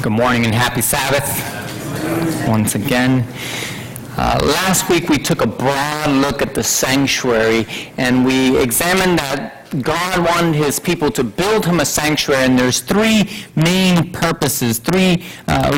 Good morning and happy Sabbath once again. Last week we took a broad look at the sanctuary and we examined that God wanted his people to build him a sanctuary, and there's three main purposes, three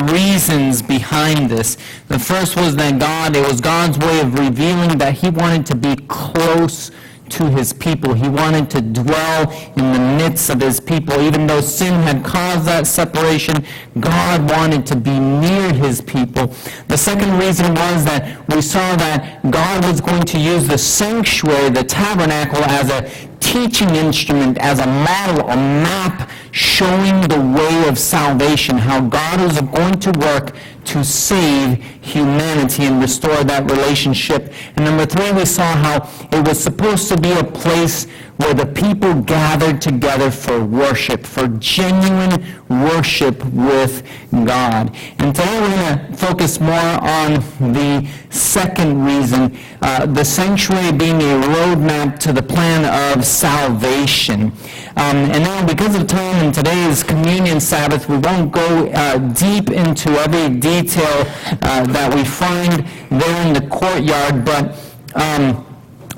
reasons behind this. The first was that it was God's way of revealing that he wanted to be close to his people. He wanted to dwell in the midst of his people. Even though sin had caused that separation, God wanted to be near his people. The second reason was that we saw that God was going to use the sanctuary, the tabernacle, as a teaching instrument, as a model, a map showing the way of salvation, how God was going to work to save humanity and restore that relationship. And number three, we saw how it was supposed to be a place where the people gathered together for worship, for genuine worship with God. And today we're going to focus more on the second reason, the sanctuary being a roadmap to the plan of salvation. And now, because of time in today's communion Sabbath, we won't go deep into every detail that we find there in the courtyard, but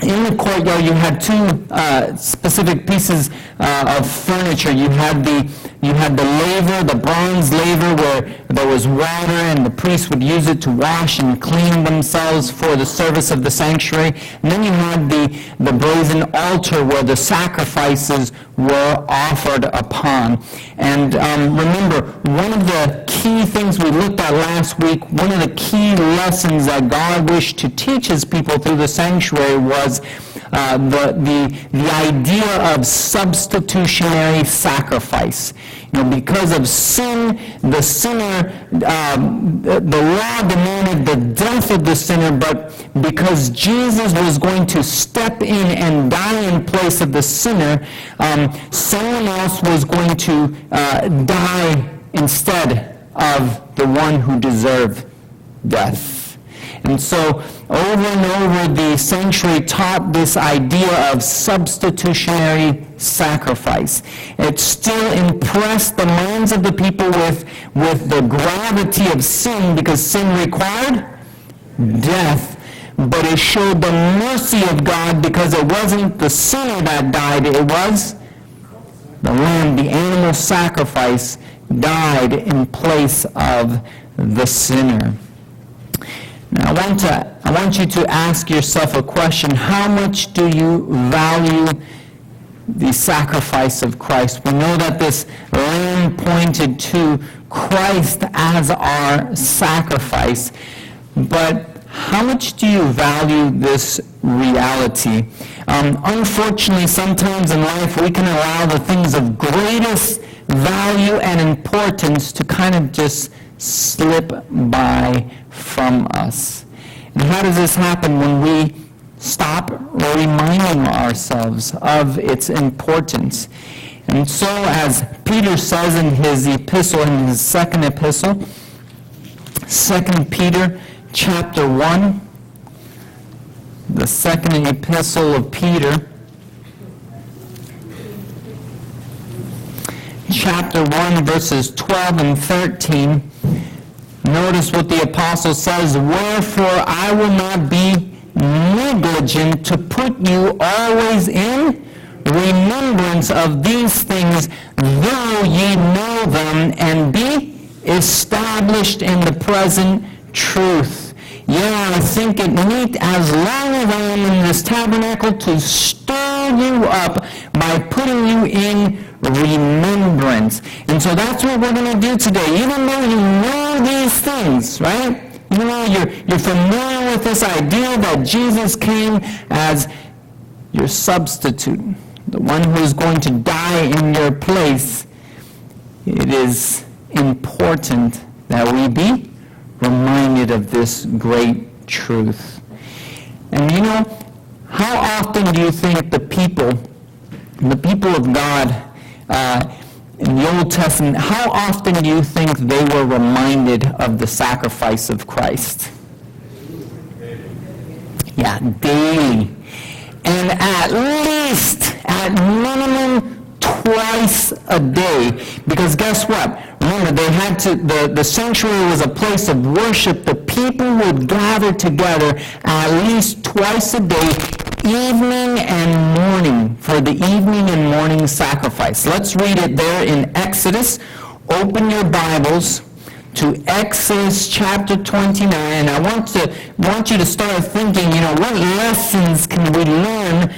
in the courtyard, you had two specific pieces of furniture. You had the laver, the bronze laver, where there was water, and the priests would use it to wash and clean themselves for the service of the sanctuary. And then you had the brazen altar, where the sacrifices were offered upon. And remember, one of the key things we looked at last week, one of the key lessons that God wished to teach his people through the sanctuary was the idea of substitutionary sacrifice. You know, because of sin, the sinner, the law demanded the death of the sinner, but because Jesus was going to step in and die in place of the sinner, someone else was going to die instead of the one who deserved death. And so, over and over, the sanctuary taught this idea of substitutionary sacrifice. It still impressed the minds of the people with the gravity of sin, because sin required death. But it showed the mercy of God, because it wasn't the sinner that died, it was the lamb, the animal sacrifice, died in place of the sinner. Now, I want you to ask yourself a question. How much do you value the sacrifice of Christ? We know that this lamb pointed to Christ as our sacrifice, but how much do you value this reality? Unfortunately, sometimes in life we can allow the things of greatest value and importance to kind of just slip by from us. And how does this happen? When we stop reminding ourselves of its importance. And so, as Peter says in his epistle, in his second epistle, 2 Peter chapter 1, the second epistle of Peter, chapter 1, verses 12 and 13, notice what the apostle says: "Wherefore I will not be negligent to put you always in remembrance of these things, though ye know them, and be established in the present truth." Yeah, I think it meet, as long as I am in this tabernacle, to stir you up by putting you in remembrance. And so that's what we're going to do today. Even though you know these things, right? Even though you're familiar with this idea that Jesus came as your substitute, the one who is going to die in your place, it is important that we be reminded of this great truth. And you know, how often do you think the people of God in the Old Testament, how often do you think they were reminded of the sacrifice of Christ? Yeah, daily. And at minimum twice a day. Because guess what? Remember, they had to, the sanctuary was a place of worship. The people would gather together at least twice a day, evening and morning, for the evening and morning sacrifice. Let's read it there in Exodus. Open your Bibles to Exodus chapter 29. And I want you to start thinking, what lessons can we learn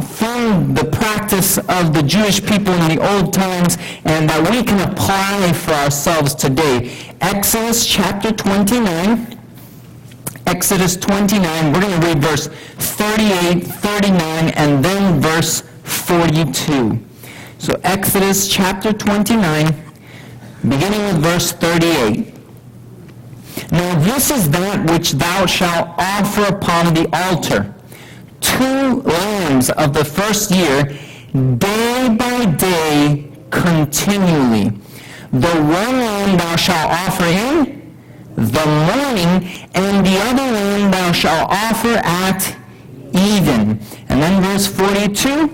from the practice of the Jewish people in the old times, and that we can apply for ourselves today. Exodus chapter 29. Exodus 29, we're going to read verse 38, 39, and then verse 42. So Exodus chapter 29, beginning with verse 38. Now this is that which thou shalt offer upon the altar: 2 lambs of the first year, day by day, continually. The one lamb thou shalt offer in the morning, and the other lamb thou shalt offer at even. And then verse 42,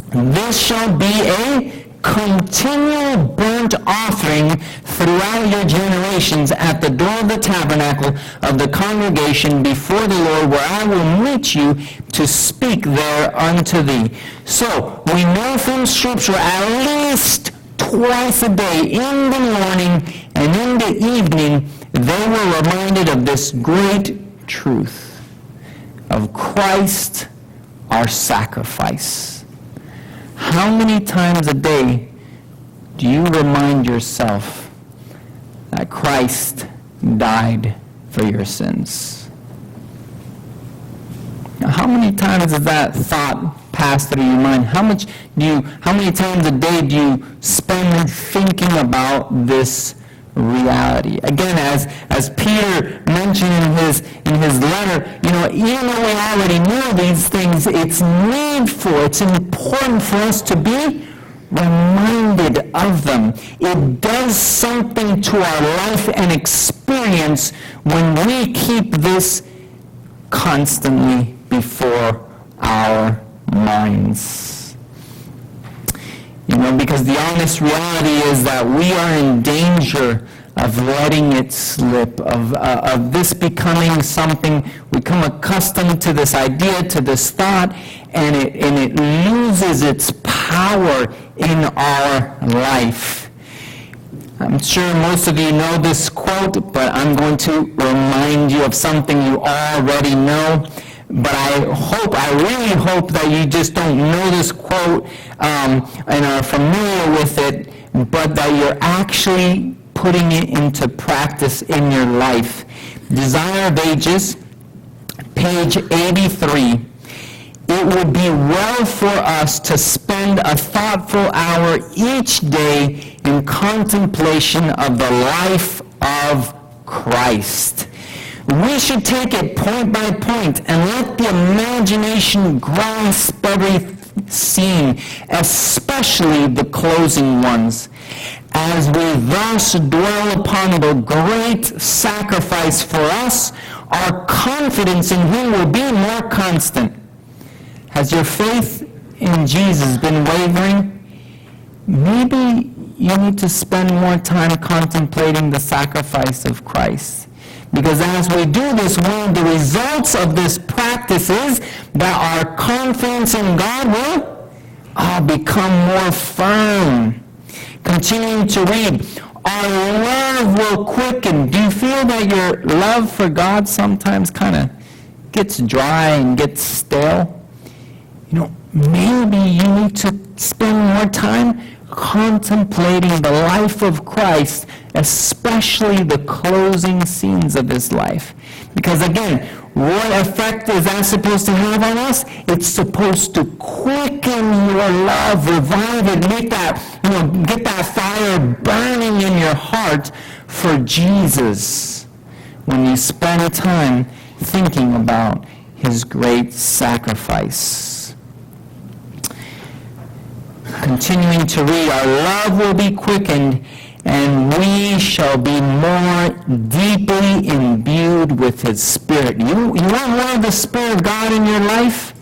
this shall be a continual burnt offering throughout your generations at the door of the tabernacle of the congregation before the Lord, where I will meet you to speak there unto thee. So, we know from Scripture at least twice a day, in the morning and in the evening, they were reminded of this great truth of Christ, our sacrifice. How many times a day do you remind yourself that Christ died for your sins? Now, how many times does that thought pass through your mind? How many times a day do you spend thinking about this reality? Again, as Peter mentioned in his letter, even though we already know these things, it's important for us to be reminded of them. It does something to our life and experience when we keep this constantly before our minds. Because the honest reality is that we are in danger of letting it slip, of this becoming something, we become accustomed to this idea, to this thought, and it loses its power in our life. I'm sure most of you know this quote, but I'm going to remind you of something you already know. But I really hope that you just don't know this quote and are familiar with it, but that you're actually putting it into practice in your life. Desire of Ages, page 83. It would be well for us to spend a thoughtful hour each day in contemplation of the life of Christ. We should take it point by point and let the imagination grasp every scene, especially the closing ones. As we thus dwell upon the great sacrifice for us, our confidence in Him will be more constant. Has your faith in Jesus been wavering? Maybe you need to spend more time contemplating the sacrifice of Christ. Because as we do this, one of the results of this practice is that our confidence in God will become more firm. Continuing to read, our love will quicken. Do you feel that your love for God sometimes kind of gets dry and gets stale? Maybe you need to spend more time contemplating the life of Christ, especially the closing scenes of His life. Because again, what effect is that supposed to have on us? It's supposed to quicken your love, revive it, make that, get that fire burning in your heart for Jesus when you spend time thinking about His great sacrifice. Continuing to read, our love will be quickened, and we shall be more deeply imbued with His Spirit. You want more of the Spirit of God in your life?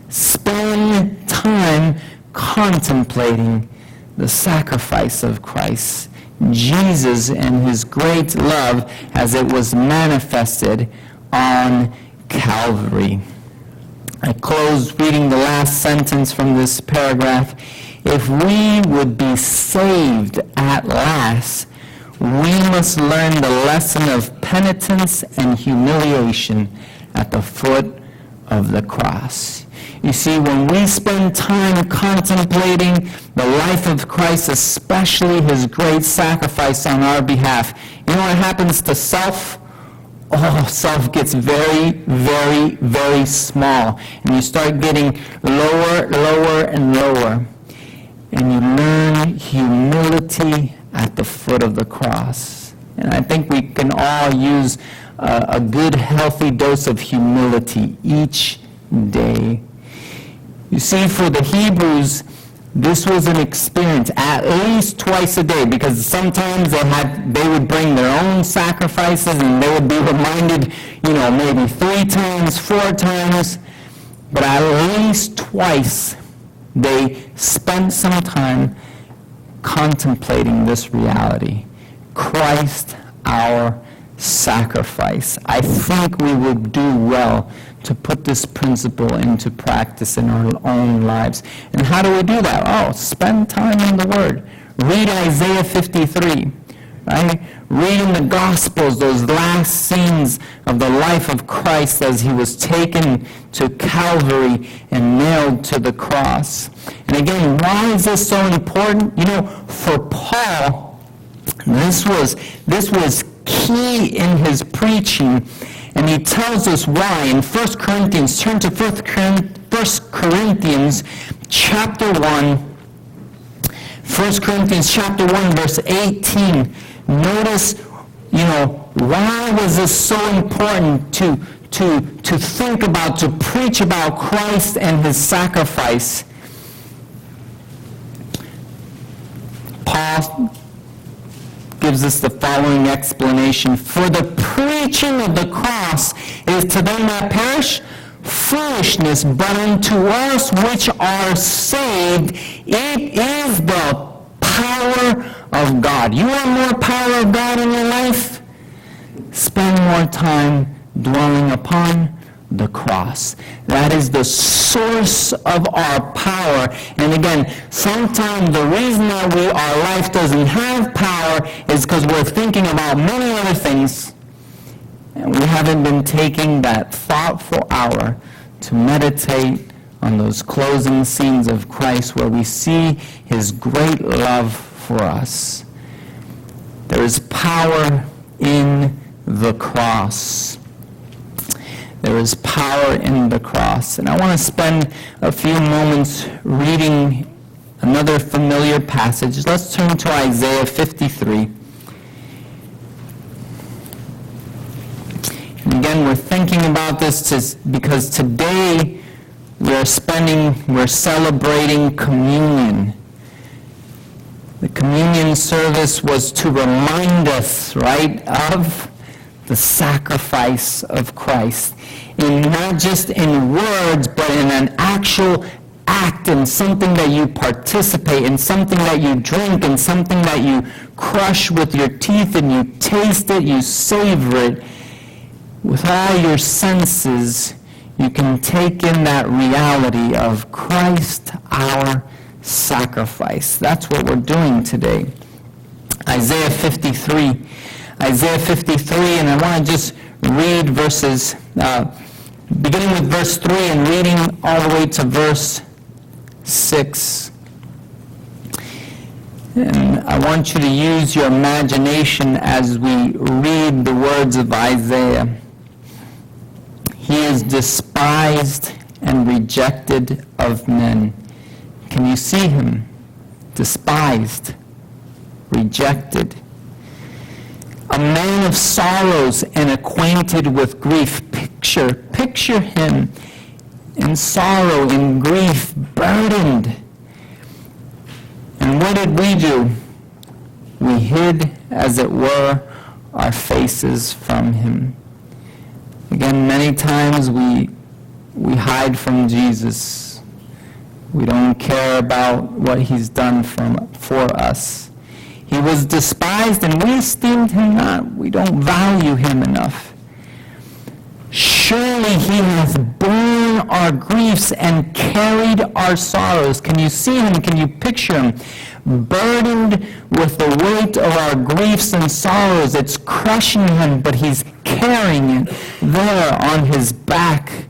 Spend time contemplating the sacrifice of Christ, Jesus and his great love as it was manifested on Calvary. I close reading the last sentence from this paragraph. If we would be saved at last, we must learn the lesson of penitence and humiliation at the foot of the cross. You see, when we spend time contemplating the life of Christ, especially his great sacrifice on our behalf, you know what happens to self? Oh, self gets very, very, very small. And you start getting lower, lower, and lower. And you learn humility at the foot of the cross. And I think we can all use a good, healthy dose of humility each day. You see, for the Hebrews, this was an experience at least twice a day, because sometimes they would bring their own sacrifices and they would be reminded, maybe 3 times, 4 times, but at least twice they spent some time contemplating this reality. Christ, our sacrifice. I think we would do well to put this principle into practice in our own lives. And how do we do that? Oh, spend time in the Word. Read Isaiah 53, right? Read in the Gospels those last scenes of the life of Christ as he was taken to Calvary and nailed to the cross. And again, why is this so important? For Paul, this was key in his preaching. And he tells us why in 1 Corinthians. Turn to 1 Corinthians chapter 1. 1 Corinthians chapter 1, verse 18. Notice, why was this so important to think about, to preach about Christ and his sacrifice? Paul gives us the following explanation. For the preaching of the cross is to them that perish foolishness, but unto us which are saved, it is the power of God. You want more power of God in your life? Spend more time dwelling upon the cross. That is the source of our power. And again, sometimes the reason that our life doesn't have power is because we're thinking about many other things, and we haven't been taking that thoughtful hour to meditate on those closing scenes of Christ where we see his great love for us. There is power in the cross. There is power in the cross. And I want to spend a few moments reading another familiar passage. Let's turn to Isaiah 53. And again, we're thinking about this because today we're celebrating communion. The communion service was to remind us, right, of the sacrifice of Christ, in not just in words, but in an actual act, in something that you participate in, something that you drink, and something that you crush with your teeth, and you taste it, you savor it. With all your senses, you can take in that reality of Christ, our sacrifice. That's what we're doing today. Isaiah 53. Isaiah 53, and I want to just read verses, beginning with verse 3 and reading all the way to verse 6. And I want you to use your imagination as we read the words of Isaiah. He is despised and rejected of men. Can you see him? Despised, rejected. A man of sorrows and acquainted with grief. Picture him in sorrow, in grief, burdened. And what did we do? We hid, as it were, our faces from him. Again, many times we hide from Jesus. We don't care about what he's done for us. He was despised, and we esteemed him not. We don't value him enough. Surely he has borne our griefs and carried our sorrows. Can you see him? Can you picture him? Burdened with the weight of our griefs and sorrows. It's crushing him, but he's carrying it there on his back.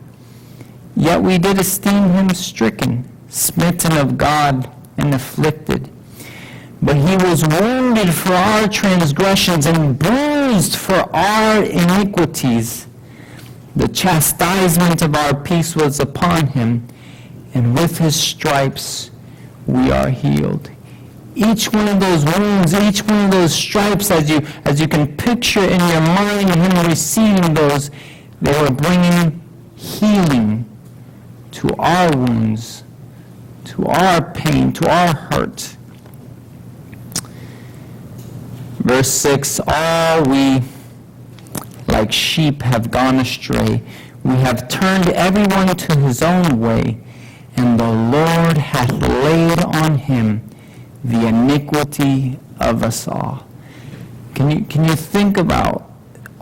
Yet we did esteem him stricken, smitten of God, and afflicted. But he was wounded for our transgressions and bruised for our iniquities. The chastisement of our peace was upon him, and with his stripes we are healed. Each one of those wounds, each one of those stripes, as you can picture in your mind him receiving those, they were bringing healing to our wounds, to our pain, to our hurt. Verse 6, all we like sheep have gone astray. We have turned everyone to his own way, and the Lord hath laid on him the iniquity of us all. Can you think about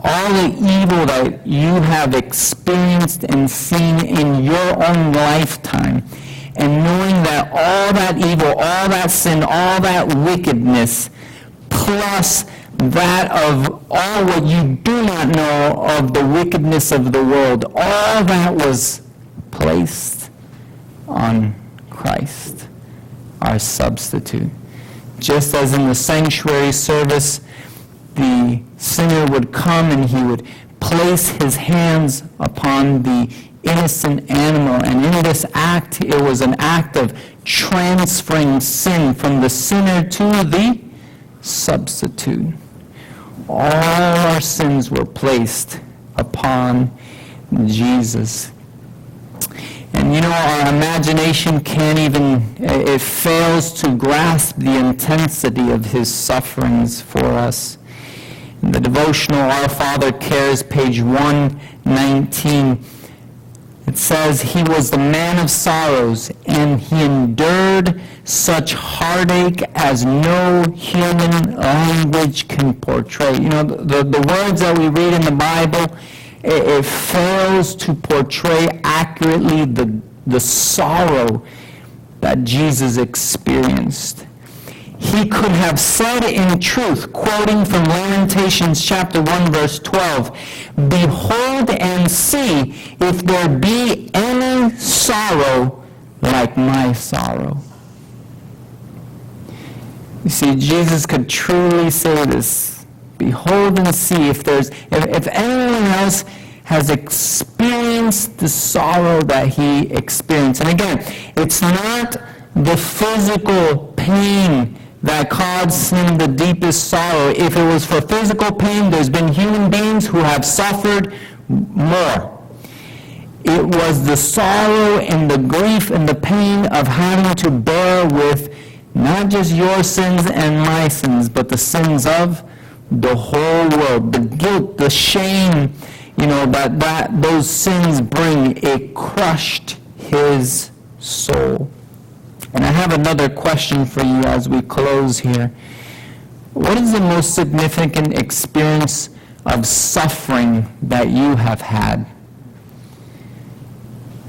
all the evil that you have experienced and seen in your own lifetime, and knowing that all that evil, all that sin, all that wickedness, plus that of all what you do not know of the wickedness of the world, all that was placed on Christ, our substitute. Just as in the sanctuary service, the sinner would come and he would place his hands upon the innocent animal, and in this act, it was an act of transferring sin from the sinner to the substitute. All our sins were placed upon Jesus. And our imagination can't even, it fails to grasp the intensity of his sufferings for us. In the devotional Our Father Cares, page 119, it says, he was the man of sorrows, and he endured such heartache as no human language can portray. The words that we read in the Bible, it fails to portray accurately the sorrow that Jesus experienced. He could have said in truth, quoting from Lamentations chapter 1, verse 12, behold and see if there be any sorrow like my sorrow. You see, Jesus could truly say this. Behold and see if anyone else has experienced the sorrow that he experienced. And again, it's not the physical pain that caused him the deepest sorrow. If it was for physical pain, there's been human beings who have suffered more. It was the sorrow and the grief and the pain of having to bear with not just your sins and my sins, but the sins of the whole world. The guilt, the shame, that those sins bring, it crushed his soul. And I have another question for you as we close here. What is the most significant experience of suffering that you have had?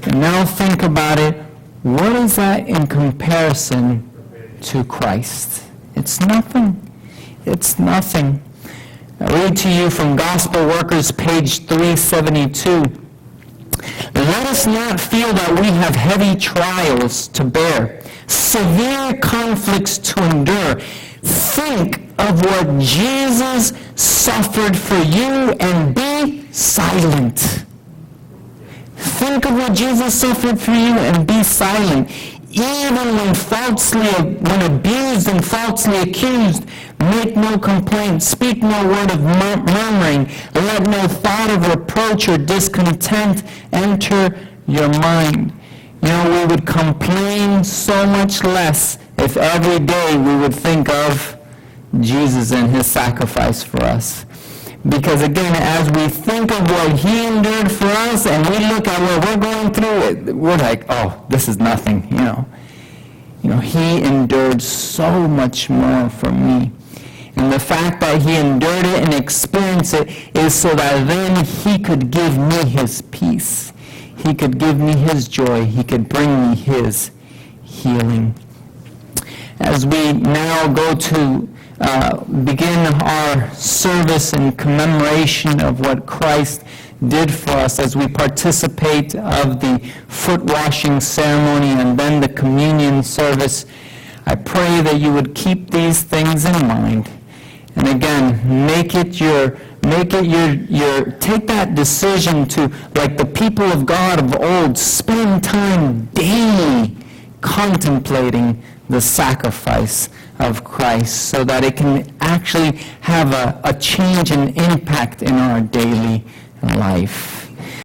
And now think about it. What is that in comparison to Christ? It's nothing. It's nothing. I read to you from Gospel Workers, page 372. Let us not feel that we have heavy trials to bear, severe conflicts to endure. Think of what Jesus suffered for you and be silent. Think of what Jesus suffered for you and be silent. Even when abused and falsely accused, make no complaint, speak no word of murmuring, let no thought of reproach or discontent enter your mind. We would complain so much less if every day we would think of Jesus and his sacrifice for us. Because again, as we think of what he endured for us and we look at what we're going through, we're like, oh, this is nothing, He endured so much more for me. And the fact that he endured it and experienced it is so that then he could give me his peace. He could give me his joy. He could bring me his healing. As we now go to begin our service in commemoration of what Christ did for us, as we participate of the foot washing ceremony and then the communion service, I pray that you would keep these things in mind. And again, take that decision to, like the people of God of old, spend time daily contemplating the sacrifice of Christ so that it can actually have a change and impact in our daily life.